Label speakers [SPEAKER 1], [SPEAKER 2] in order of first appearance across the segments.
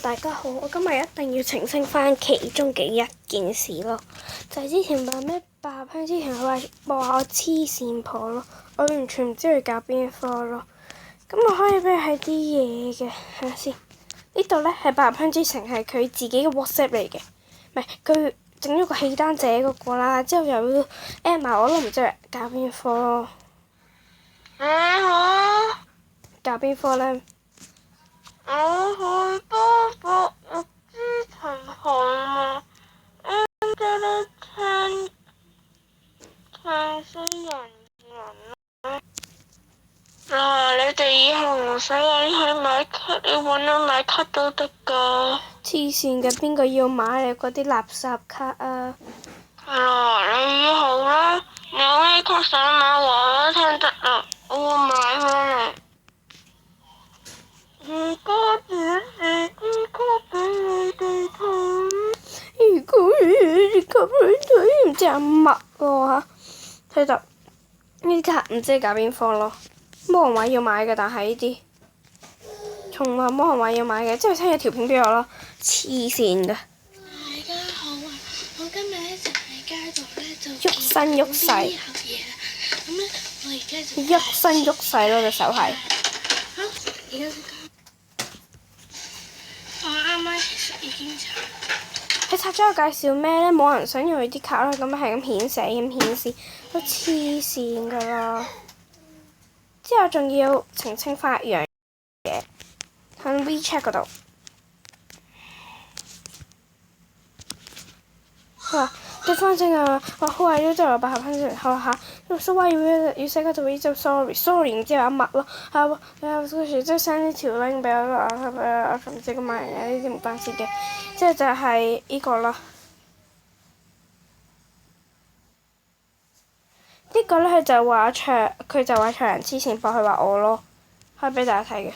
[SPEAKER 1] 大家好，我今日一定要澄清翻其中嘅一件事咯，就係之前話咩爆香之前佢話我黐線婆咯，我完全唔知佢教邊科咯。咁我可以俾佢係啲嘢嘅，睇下先。呢度咧係爆香之前係佢自己嘅 WhatsApp 嚟嘅，唔係佢整咗個契丹姐嗰個啦，之後又要 add 埋我都唔知佢教邊科咯。教邊科咧？
[SPEAKER 2] 我去多個日之同學嘛，Angela Chan 死人啦！嗱，你哋以後唔使揾去買卡，你揾我買卡都得㗎。
[SPEAKER 1] 黐線嘅，邊個要買你嗰啲垃圾卡啊？
[SPEAKER 2] 你以後咧，你有咩卡想買話我聽得啦，我會買翻嚟。如果只是啲卡俾你哋睇，
[SPEAKER 1] 如果啲卡俾你睇，唔知係乜喎嚇？睇到呢啲卡唔知係搞邊科咯。魔王位要買嘅，但係呢啲從來魔王位要買嘅，之後聽咗條片俾我咯，黐線㗎。
[SPEAKER 3] 大家好啊！我今日咧就喺街度咧就
[SPEAKER 1] 喐身喐勢
[SPEAKER 3] 呢盒嘢啦。咁咧我而家就
[SPEAKER 1] 喐身喐勢咯，隻手係。
[SPEAKER 3] 好，而家我啱啱其實已經查。
[SPEAKER 1] 佢拆咗個介紹咩咧？冇人想要佢啲卡啦，咁係咁顯示，都黐線㗎啦。之後仲要澄清翻一樣嘢，喺 WeChat 嗰度。佢話對方正啊，話好壞咗之後800分鐘後下，所謂要寫嗰度就 sorry，然之後一默咯，嗰時即係 send 呢條 link 俾我啦，我唔知咁樣嘅呢啲唔關事嘅，之後就係呢個啦。呢個咧佢就話長人黐線，佢話我咯，可以俾大家睇嘅。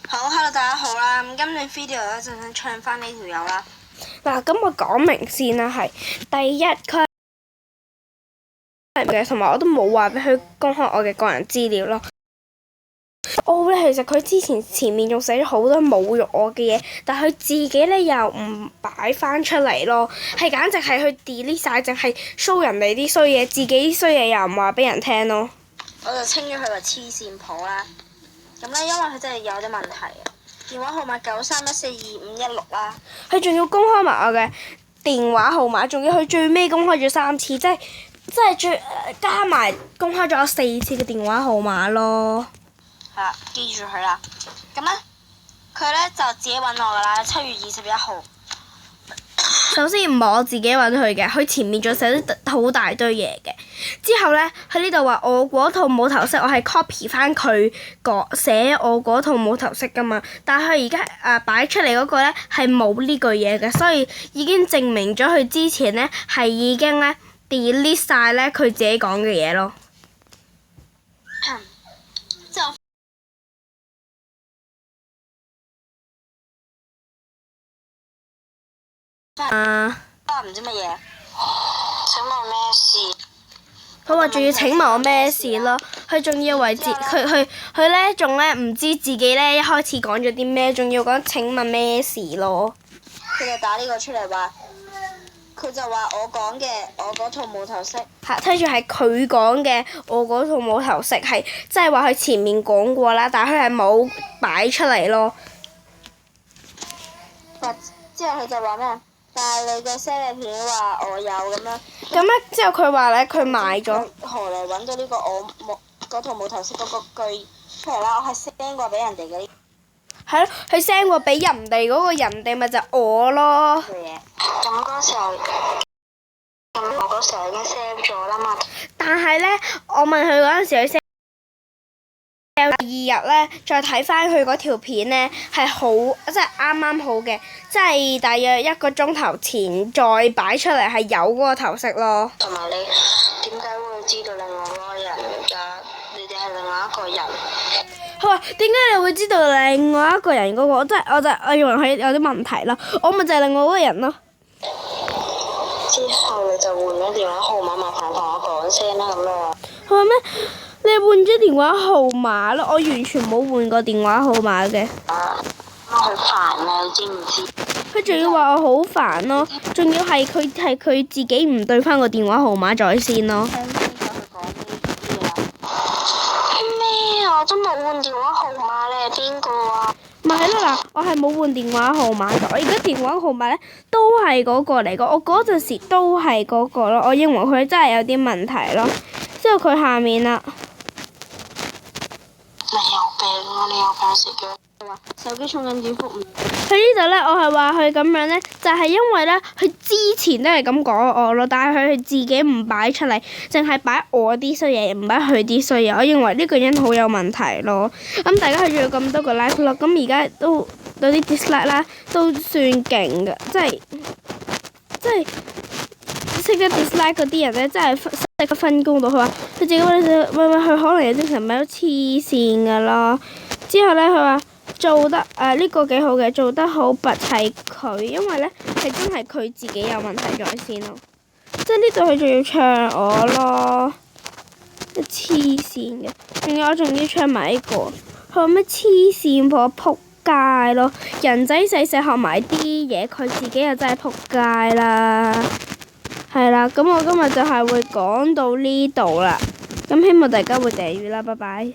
[SPEAKER 2] 好，hello 大家好啦，咁今日 video 咧就想唱翻呢條友啦。
[SPEAKER 1] 嗱，咁我講明先啦，係第一佢係嘅，同埋我都冇話俾佢公開我嘅個人資料咯。咧其實佢前面仲寫咗好多侮辱我嘅嘢，但係佢自己咧又唔擺翻出嚟咯，係簡直係去 delete 晒，淨係 show 人哋啲衰嘢，自己衰嘢又唔話俾人聽咯。
[SPEAKER 2] 我就稱咗佢為黐線婆啦。咁咧，因為佢真係有啲問題啊。電話號碼93142516啦。
[SPEAKER 1] 佢仲要公開埋我嘅電話號碼，仲要佢最尾公開咗3次，即係加埋公開咗4次嘅電話號碼咯。
[SPEAKER 2] 係啦，記住佢啦。咁咧，佢咧就自己揾我噶啦，7月21號。
[SPEAKER 1] 首先唔係我自己揾佢嘅，佢前面仲寫咗好大堆嘢嘅。之後咧，佢呢度話我嗰套冇頭飾，我係 copy 翻佢寫我嗰套冇頭飾噶嘛。但係佢而家擺出嚟嗰個咧係冇呢句嘢嘅，所以已經證明咗佢之前咧係已經咧 delete 晒咧佢自己講嘅嘢咯。
[SPEAKER 2] 之後唔知乜嘢？請問咩事？
[SPEAKER 1] 佢話仲要請問我咩事咯？佢仲要為佢咧仲咧唔知自己咧一開始講咗啲咩，仲要講請問咩事咯？
[SPEAKER 2] 佢就打呢個出嚟話，佢就話我講嘅我嗰套冇頭飾。
[SPEAKER 1] 係，睇住係佢講嘅，我嗰套冇頭飾係，即係話佢前面講過啦，但係佢係冇擺出嚟咯。
[SPEAKER 2] 之後佢就話咩？但係你嘅聲嘅片話我有咁樣。
[SPEAKER 1] 咁咧之後佢話咧，佢買咗。
[SPEAKER 2] 何嚟揾到呢個我冇嗰套冇頭飾嗰個句出嚟啦？我係 send 過俾人哋嘅。
[SPEAKER 1] 係咯，佢 send 過俾人哋嗰個人哋咪就我咯。
[SPEAKER 2] 嘢。咁嗰時候，我嗰時候已經 send 咗啦嘛。
[SPEAKER 1] 但係咧，我問佢嗰陣時，佢 send。第二日咧，再睇翻佢嗰條片咧，係好即係啱啱好嘅，即係大約1個鐘頭前再擺出嚟係有嗰個頭飾咯。
[SPEAKER 2] 同埋你點解會知道另外嗰個人㗎？你哋係另外一個人。
[SPEAKER 1] 佢話點解你會知道另外一個人嗰個？我以為佢有啲問題啦，我咪就係另外嗰個人咯。
[SPEAKER 2] 之後你就換咗電話號碼，麻煩同我講聲啦咁咯。
[SPEAKER 1] 佢話咩？你換咗電話號碼咯？我完全冇換過電話號碼嘅。
[SPEAKER 2] 我好煩啊！你知唔知？
[SPEAKER 1] 佢仲要話我好煩咯，仲要係佢自己唔對翻個電話號碼在先咯。
[SPEAKER 2] 聽清楚佢講呢啲啊！咩啊？我都冇換電話號碼，你係邊個啊？
[SPEAKER 1] 咪係咯嗱，我係冇換電話號碼㗎，我而家電話號碼咧都係嗰個嚟㗎，我嗰陣時都係嗰個咯，我認為佢真係有啲問題咯。之後佢下面啦，
[SPEAKER 2] 你有病啊！你有病食藥。手機充緊電覆唔？
[SPEAKER 1] 佢呢度咧，我係話佢咁樣咧，就係因為咧，佢之前都係咁講我咯，但係佢自己唔擺出嚟，淨係擺我啲衰嘢，唔擺佢啲衰嘢。我認為呢個人好有問題咯。咁大家去咗咁多個 like 咯，咁而家都有啲 dislike 啦，都算勁㗎，即係識得 dislike 嗰啲人咧，真係識得分工到。佢話佢自己喂，佢可能有精神病都黐線㗎咯。之後咧，佢話。做得呢個幾好嘅，做得好拔係佢，因為咧係真係佢自己有問題在先咯。即係呢度佢仲要唱我咯，黐線嘅。仲有我仲要唱埋呢個，佢話咩黐線婆仆街咯，人仔細細學埋啲嘢，佢自己又真係仆街啦。係啦，咁我今日就係會講到呢度啦。咁希望大家會訂閱啦，拜拜。